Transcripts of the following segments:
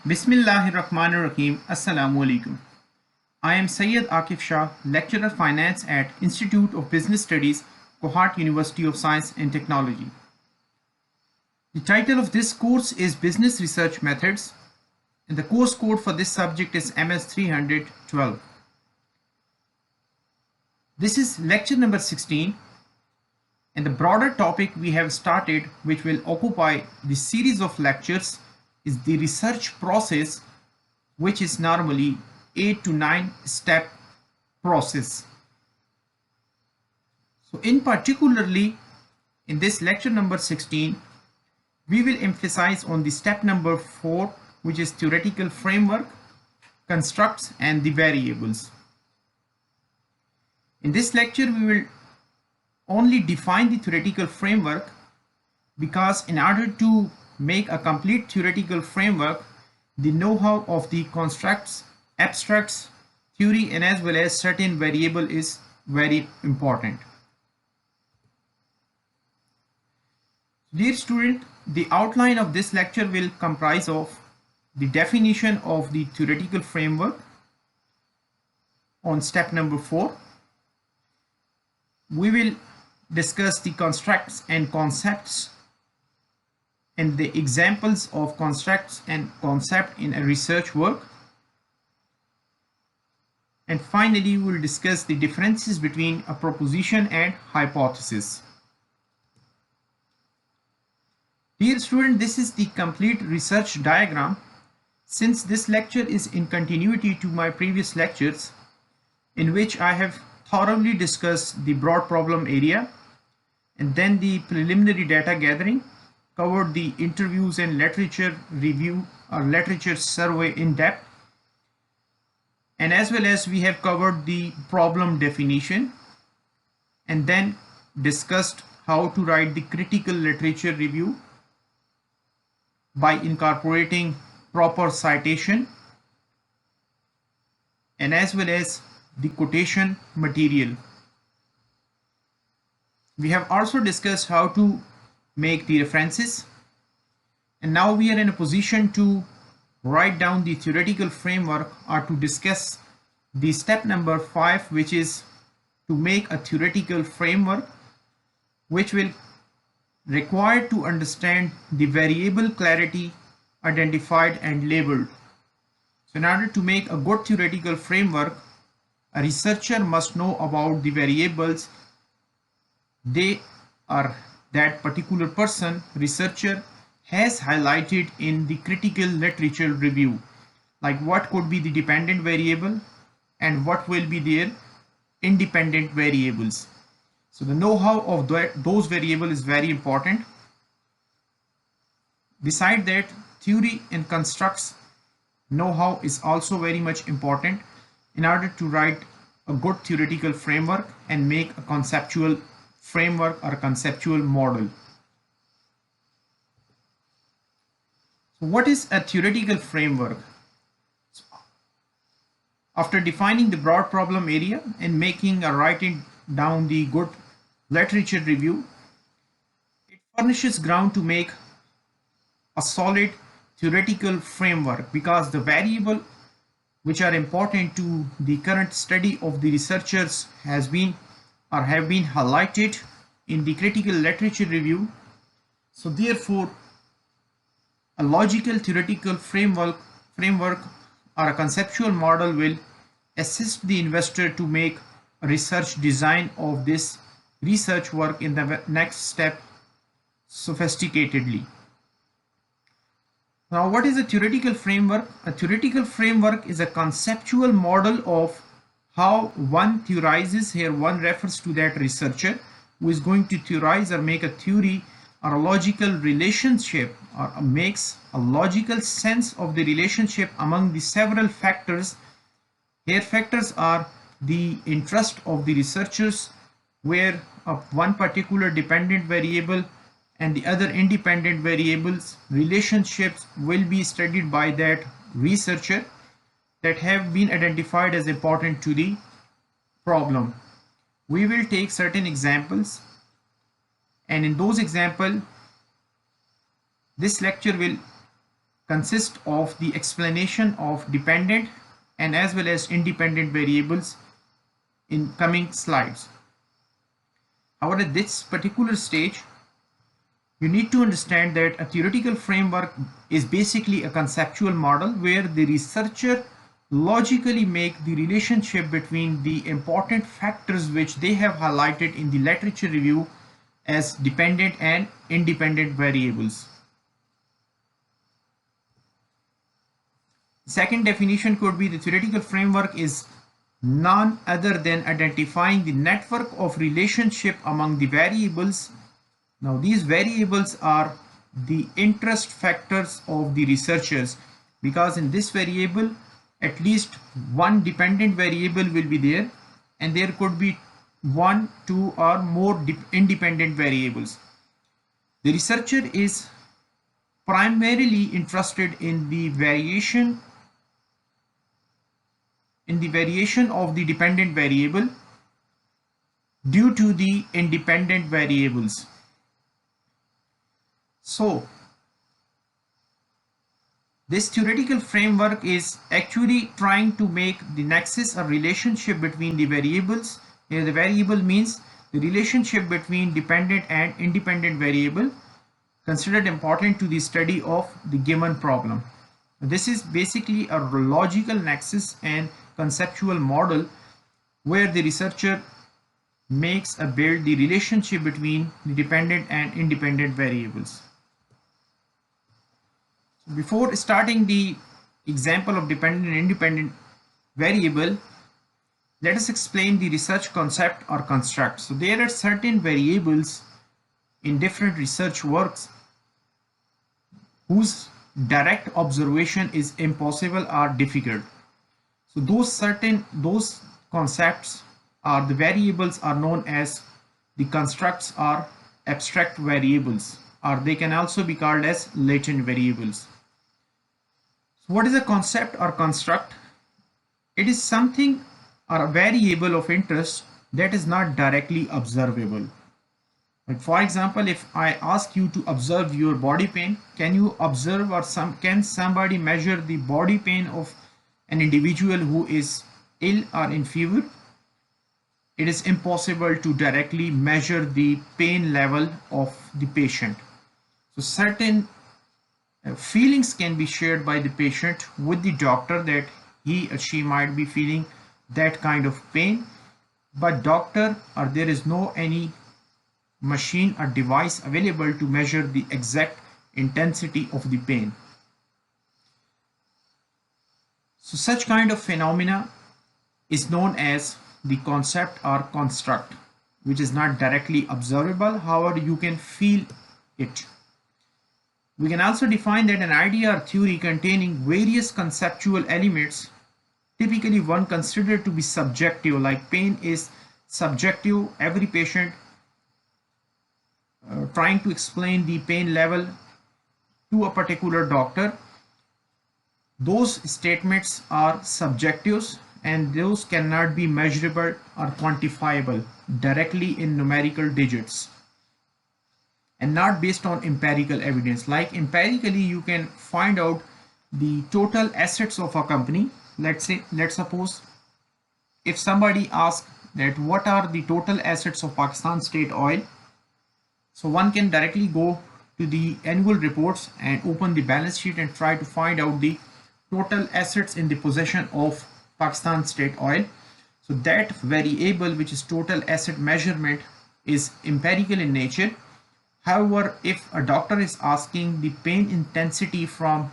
Bismillahirrahmanirrahim. Assalamu alaikum. I am Syed Akif Shah, lecturer finance at Institute of Business Studies, Kohat University of Science and Technology. The title of this course is Business Research Methods, and the course code for this subject is MS312. This is lecture number 16, and the broader topic we have started, which will occupy the series of lectures, is the research process, which is normally 8 to 9 step process. So in particularly in this lecture number 16, we will emphasize on the step number 4, which is theoretical framework, constructs and the variables. In this lecture we will only define the theoretical framework, because in order to make a complete theoretical framework, the know-how of the constructs, abstracts, theory and as well as certain variable is very important. Dear student, the outline of this lecture will comprise of the definition of the theoretical framework on step number 4. We will discuss the constructs and concepts and the examples of constructs and concept in a research work. And finally, we will discuss the differences between a proposition and hypothesis. Dear student, this is the complete research diagram. Since this lecture is in continuity to my previous lectures, in which I have thoroughly discussed the broad problem area and then the preliminary data gathering, covered the interviews and literature review or literature survey in depth, and as well as we have covered the problem definition and then discussed how to write the critical literature review by incorporating proper citation and as well as the quotation material. We have also discussed how to make the references, and now we are in a position to write down the theoretical framework or to discuss the step number 5, which is to make a theoretical framework which will require to understand the variable clarity identified and labeled. So in order to make a good theoretical framework, a researcher must know about the variables that particular person, researcher, has highlighted in the critical literature review, like what could be the dependent variable and what will be their independent variables. So the know-how of those variables is very important. Beside that, theory and constructs know-how is also very much important in order to write a good theoretical framework and make a conceptual framework or a conceptual model. So what is a theoretical framework? After defining the broad problem area and making or writing down the good literature review, it furnishes ground to make a solid theoretical framework, because the variable which are important to the current study of the researchers has been or have been highlighted in the critical literature review. So therefore, a logical theoretical framework or a conceptual model will assist the investor to make a research design of this research work in the next step sophisticatedly. Now, what is a theoretical framework? A theoretical framework is a conceptual model of how one theorizes. Here one refers to that researcher who is going to theorize or make a theory or a logical relationship, or makes a logical sense of the relationship among the several factors. Here factors are the interest of the researchers, where one particular dependent variable and the other independent variables relationships will be studied by that researcher that have been identified as important to the problem. We will take certain examples, and in those examples this lecture will consists of the explanation of dependent and as well as independent variables in coming slides. However, at this particular stage, you need to understand that a theoretical framework is basically a conceptual model where the researcher logically make the relationship between the important factors which they have highlighted in the literature review as dependent and independent variables. Second definition could be the theoretical framework is none other than identifying the network of relationship among the variables. Now these variables are the interest factors of the researchers, because in this variable at least one dependent variable will be there and there could be one, two or more independent variables. The researcher is primarily interested in the variation of the dependent variable due to the independent variables. So this theoretical framework is actually trying to make the nexus or relationship between the variables. Here the variable means the relationship between dependent and independent variable considered important to the study of the given problem. This is basically a logical nexus and conceptual model where the researcher makes a build the relationship between the dependent and independent variables. Before starting the example of dependent and independent variable, let us explain the research concept or construct. So there are certain variables in different research works whose direct observation is impossible or difficult. So those concepts or the variables are known as the constructs or abstract variables, or they can also be called as latent variables. So what is a concept or construct? It is something or a variable of interest that is not directly observable. Like for example, if I ask you to observe your body pain, can you observe or can somebody measure the body pain of an individual who is ill or in fever? It is impossible to directly measure the pain level of the patient. So certain feelings can be shared by the patient with the doctor that he or she might be feeling that kind of pain, but there is no any machine or device available to measure the exact intensity of the pain. So such kind of phenomena is known as the concept or construct, which is not directly observable, however you can feel it. We can also define that an idea or theory containing various conceptual elements, typically one considered to be subjective, like pain is subjective, every patient trying to explain the pain level to a particular doctor, those statements are subjective and those cannot be measurable or quantifiable directly in numerical digits and not based on empirical evidence. Like empirically you can find out the total assets of a company. Let's suppose if somebody asks that what are the total assets of Pakistan State Oil, so one can directly go to the annual reports and open the balance sheet and try to find out the total assets in the possession of Pakistan State Oil. So that variable, which is total asset measurement, is empirical in nature. However, if a doctor is asking the pain intensity from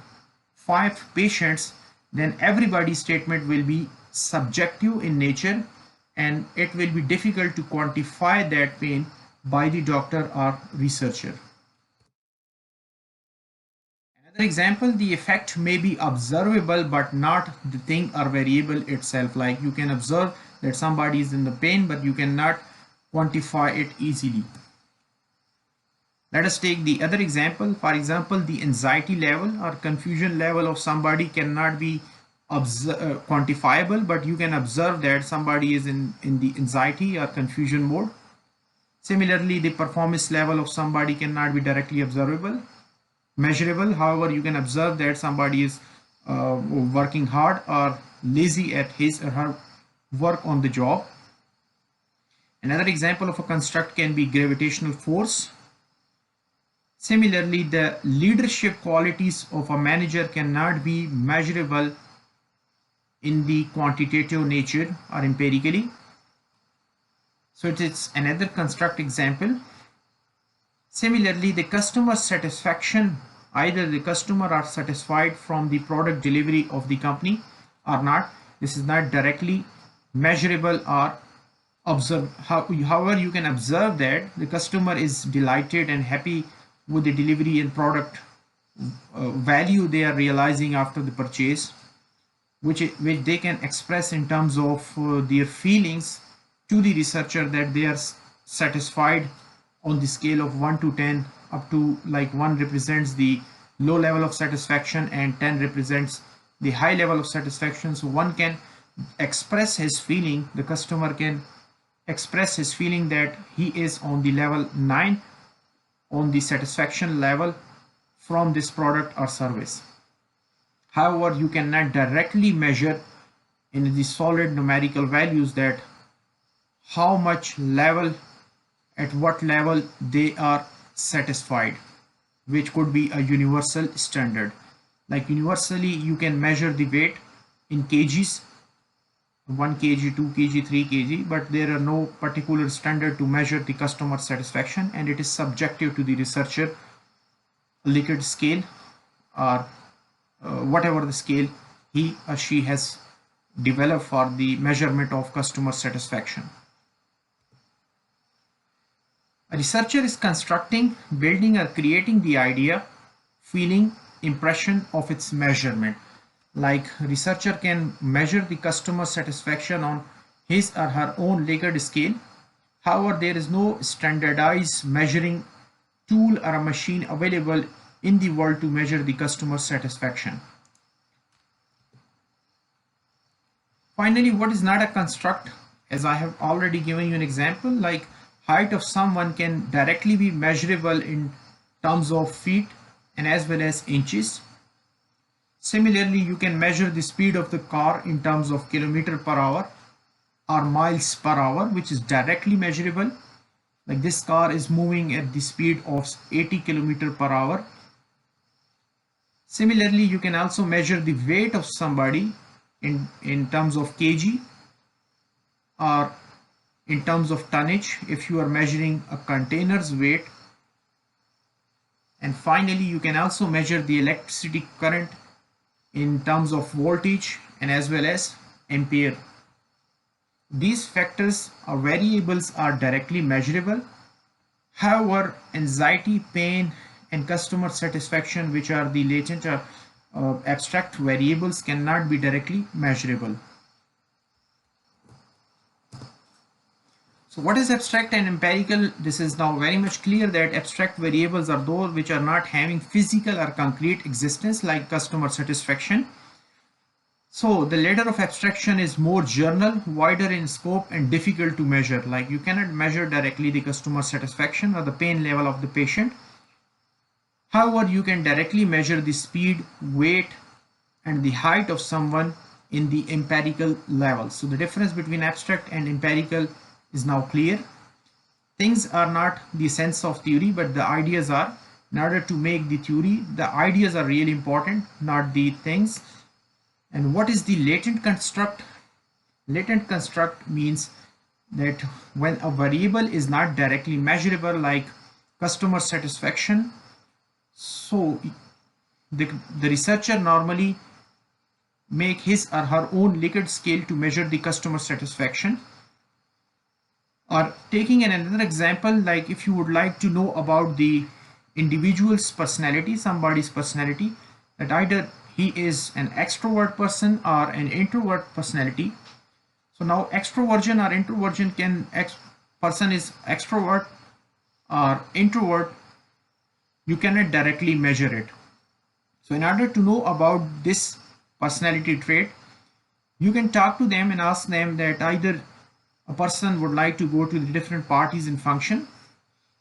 5 patients, then everybody's statement will be subjective in nature and it will be difficult to quantify that pain by the doctor or researcher. Another example, the effect may be observable but not the thing or variable itself. Like you can observe that somebody is in the pain but you cannot quantify it easily. Let us take the other example. For example, the anxiety level or confusion level of somebody cannot be quantifiable, but you can observe that somebody is in the anxiety or confusion mode. Similarly, the performance level of somebody cannot be directly observable, measurable. However, you can observe that somebody is working hard or lazy at his or her work on the job. Another example of a construct can be gravitational force. Similarly, the leadership qualities of a manager cannot be measurable in the quantitative nature or empirically. So it is another construct example. Similarly, the customer satisfaction, either the customer are satisfied from the product delivery of the company or not. This is not directly measurable or observed. However, you can observe that the customer is delighted and happy with the delivery and product value they are realizing after the purchase, which they can express in terms of their feelings to the researcher, that they are satisfied on the scale of 1 to 10, up to like 1 represents the low level of satisfaction and 10 represents the high level of satisfaction. So one can express his feeling, the customer can express his feeling that he is on the level 9 on the satisfaction level from this product or service. However, you cannot directly measure in the solid numerical values that how much level, at what level they are satisfied, which could be a universal standard. Like universally, you can measure the weight in kgs, 1 kg, 2 kg, 3 kg, but there are no particular standard to measure the customer satisfaction, and it is subjective to the researcher, Likert scale or whatever the scale he or she has developed for the measurement of customer satisfaction. A researcher is constructing, building or creating the idea, feeling, impression of its measurement. Like researcher can measure the customer satisfaction on his or her own Likert scale. However, there is no standardized measuring tool or a machine available in the world to measure the customer satisfaction. Finally, what is not a construct? As I have already given you an example, like height of someone can directly be measurable in terms of feet and as well as inches. Similarly, you can measure the speed of the car in terms of kilometer per hour or miles per hour, which is directly measurable. Like this car is moving at the speed of 80 kilometer per hour. Similarly, you can also measure the weight of somebody in terms of kg or in terms of tonnage if you are measuring a container's weight. And finally, you can also measure the electricity current in terms of voltage and as well as ampere. These factors or variables are directly measurable. However, anxiety, pain and customer satisfaction, which are the latent or abstract variables, cannot be directly measurable. So what is abstract and empirical? This is now very much clear that abstract variables are those which are not having physical or concrete existence, like customer satisfaction. So the ladder of abstraction is more general, wider in scope and difficult to measure. Like you cannot measure directly the customer satisfaction or the pain level of the patient. However, you can directly measure the speed, weight and the height of someone in the empirical level. So the difference between abstract and empirical is now clear. Things are not the essence of theory, but the ideas are. In order to make the theory, the ideas are really important, not the things. And what is the latent construct? Latent construct means that when a variable is not directly measurable, like customer satisfaction, so the researcher normally make his or her own Likert scale to measure the customer satisfaction. Or taking another example, like if you would like to know about the individual's personality, somebody's personality, that either he is an extrovert person or an introvert personality. So now extroversion or introversion can, person is extrovert or introvert, you cannot directly measure it. So in order to know about this personality trait, you can talk to them and ask them that either a person would like to go to the different parties and function,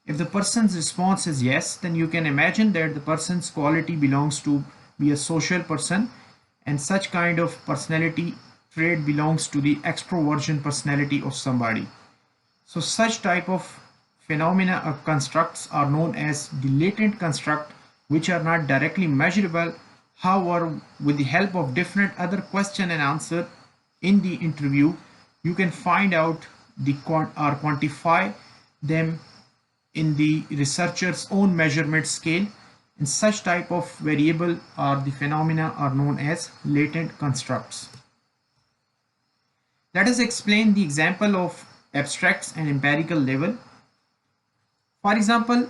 If the person's response is yes, then you can imagine that the person's quality belongs to be a social person, and such kind of personality trait belongs to the extroversion personality of somebody. So such type of phenomena or constructs are known as the latent construct, which are not directly measurable. However, with the help of different other question and answer in the interview, you can find out the or quantify them in the researcher's own measurement scale, and such type of variable or the phenomena are known as latent constructs. Let us explain the example of abstracts and empirical level. For example,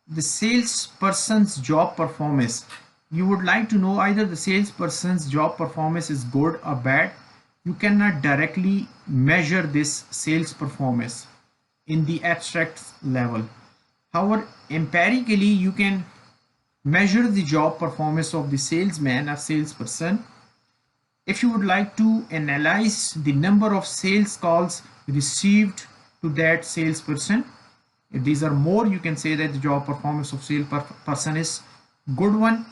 the salesperson's job performance. You would like to know either the salesperson's job performance is good or bad. You cannot directly measure this sales performance in the abstract level. However, empirically you can measure the job performance of the salesman or salesperson. If you would like to analyze the number of sales calls received to that salesperson, if these are more, you can say that the job performance of salesperson is good one.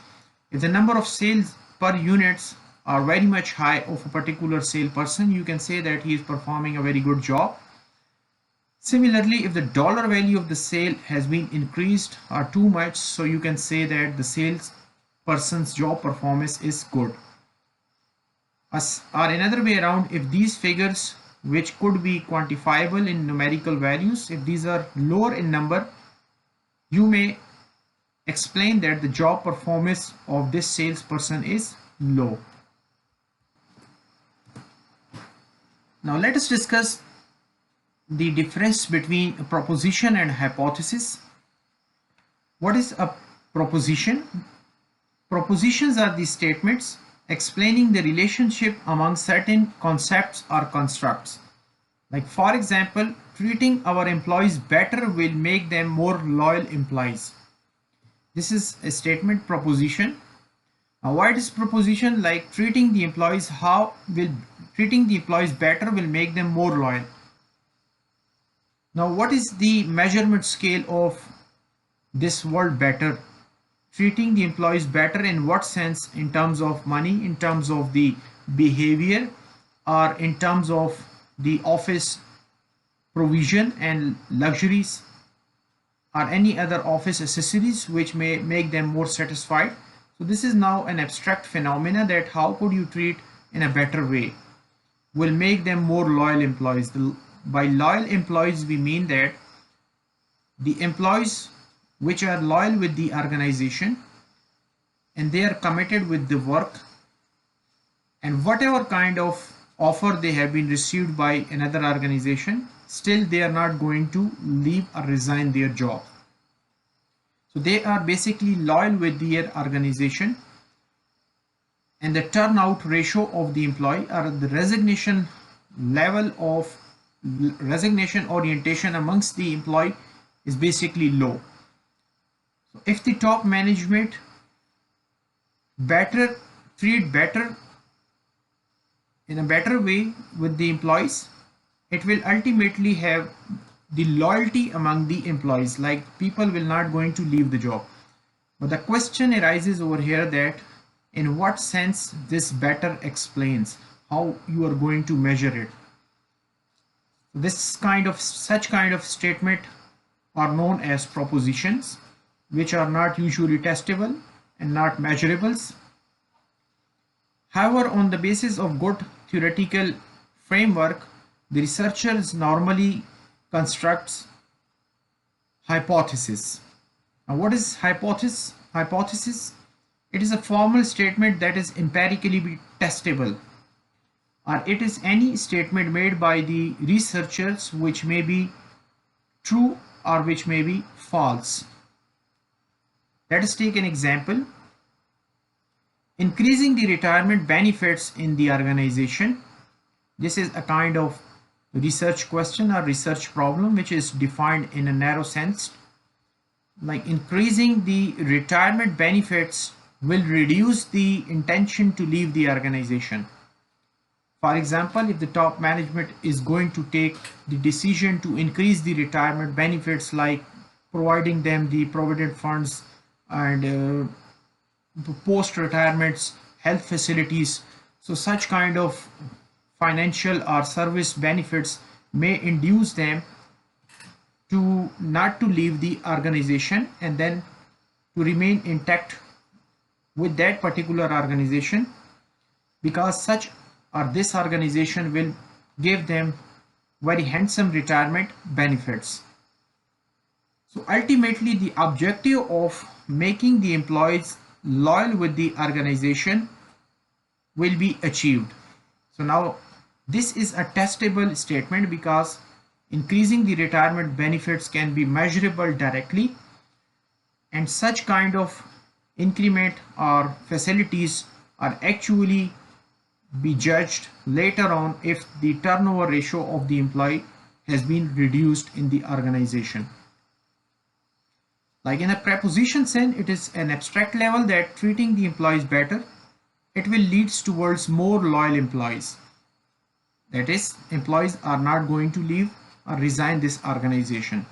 If the number of sales per units are very much high of a particular salesperson, you can say that he is performing a very good job. Similarly, if the dollar value of the sale has been increased or too much, so you can say that the sales person's job performance is good. Or another way around, if these figures which could be quantifiable in numerical values, if these are lower in number, you may explain that the job performance of this salesperson is low. Now let us discuss the difference between a proposition and hypothesis. What is a proposition? Propositions are the statements explaining the relationship among certain concepts or constructs. Like for example, treating our employees better will make them more loyal employees. This is a statement proposition. Now what is proposition? Like treating the employees better will make them more loyal. Now what is the measurement scale of this word better? Treating the employees better in what sense? In terms of money, in terms of the behavior, or in terms of the office provision and luxuries, or any other office accessories which may make them more satisfied. So this is now an abstract phenomena, that how could you treat in a better way will make them more loyal employees. By loyal employees we mean that the employees which are loyal with the organization and they are committed with the work, and whatever kind of offer they have been received by another organization, still they are not going to leave or resign their job. So they are basically loyal with their organization, and the turnout ratio of the employee or the resignation level of resignation orientation amongst the employee is basically low. So if the top management treat better in a better way with the employees, it will ultimately have the loyalty among the employees, like people will not going to leave the job. But the question arises over here that in what sense this better explains how you are going to measure it. Such kind of statement are known as propositions, which are not usually testable and not measurables. However, on the basis of good theoretical framework, the researchers normally constructs hypothesis. Now what is hypothesis? Hypothesis, it is a formal statement that is empirically testable, or it is any statement made by the researchers which may be true or which may be false. Let us take an example. Increasing the retirement benefits in the organization. This is a kind of research question or research problem which is defined in a narrow sense. Like increasing the retirement benefits will reduce the intention to leave the organization. For example, if the top management is going to take the decision to increase the retirement benefits like providing them the provident funds and post-retirements, health facilities. So such kind of financial or service benefits may induce them to not to leave the organization and then to remain intact with that particular organization, because such or this organization will give them very handsome retirement benefits. So ultimately the objective of making the employees loyal with the organization will be achieved. So now this is a testable statement because increasing the retirement benefits can be measurable directly, and such kind of increment or facilities are actually be judged later on if the turnover ratio of the employee has been reduced in the organization. Like in a preposition sense, it is an abstract level that treating the employees better, it will lead towards more loyal employees. That is, employees are not going to leave or resign this organization.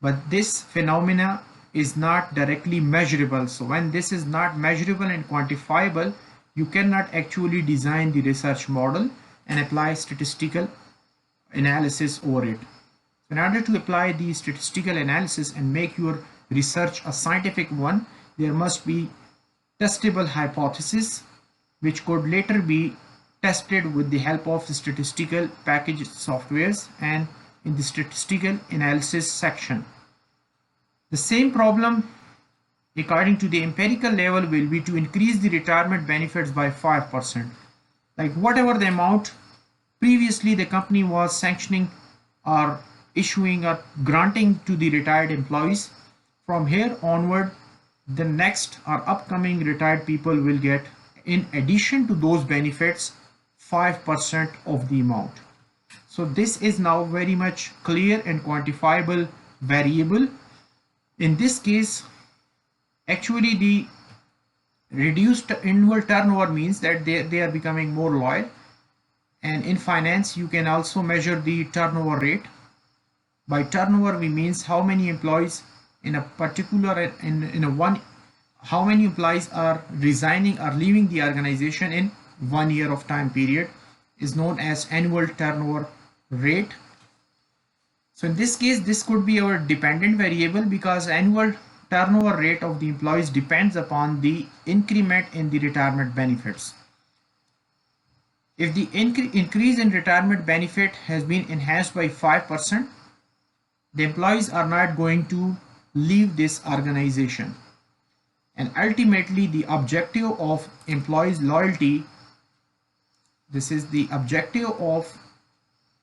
But this phenomena is not directly measurable. So when this is not measurable and quantifiable, you cannot actually design the research model and apply statistical analysis over it. In order to apply the statistical analysis and make your research a scientific one, there must be testable hypothesis which could later be tested with the help of statistical package softwares and in the statistical analysis section. The same problem according to the empirical level will be to increase the retirement benefits by 5%. Like whatever the amount previously the company was sanctioning or issuing or granting to the retired employees, from here onward the next or upcoming retired people will get, in addition to those benefits, 5% of the amount. So this is now very much clear and quantifiable variable. In this case, actually the reduced annual turnover means that they are becoming more loyal, and in finance you can also measure the turnover rate. By turnover we means how many employees in a particular how many employees are resigning or leaving the organization in 1 year of time period is known as annual turnover rate. So in this case this could be our dependent variable because annual turnover rate of the employees depends upon the increment in the retirement benefits. If the increase in retirement benefit has been enhanced by 5%, the employees are not going to leave this organization. And ultimately the objective of employees loyalty, this is the objective of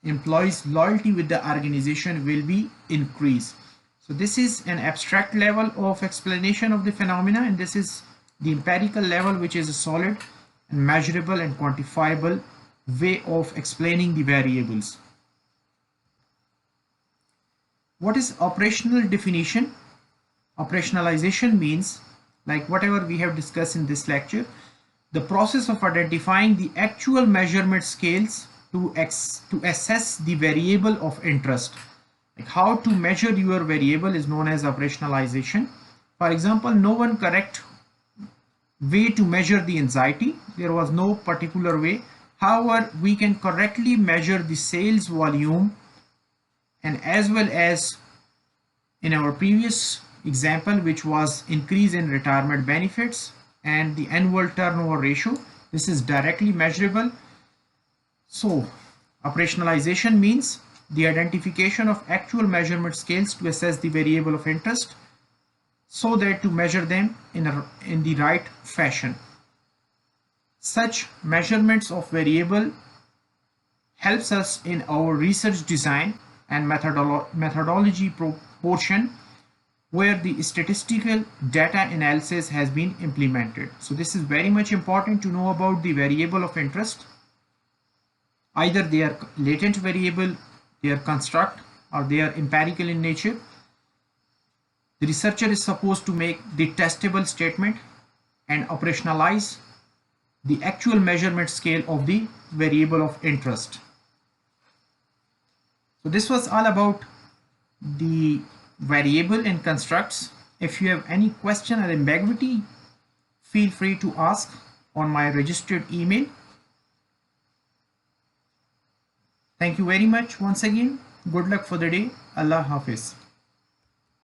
employees loyalty with the organization will be increased. So this is an abstract level of explanation of the phenomena, and this is the empirical level, which is a solid and measurable and quantifiable way of explaining the variables. What is operational definition? Operationalization means, like whatever we have discussed in this lecture, the process of identifying the actual measurement scales to assess the variable of interest. Like how to measure your variable is known as operationalization. For example, no one correct way to measure the anxiety. There was no particular way. However, we can correctly measure the sales volume, and as well as in our previous example, which was increase in retirement benefits and the annual turnover ratio, this is directly measurable. So operationalization means the identification of actual measurement scales to assess the variable of interest so that to measure them in the right fashion. Such measurements of variable helps us in our research design and methodology portion where the statistical data analysis has been implemented. So this is very much important to know about the variable of interest. Either they are latent variable, they are construct, or they are empirical in nature. The researcher is supposed to make the testable statement and operationalize the actual measurement scale of the variable of interest. So this was all about the variable in constructs. If you have any question or ambiguity, feel free to ask on my registered email. Thank you very much once again. Good luck for the day. Allah Hafiz.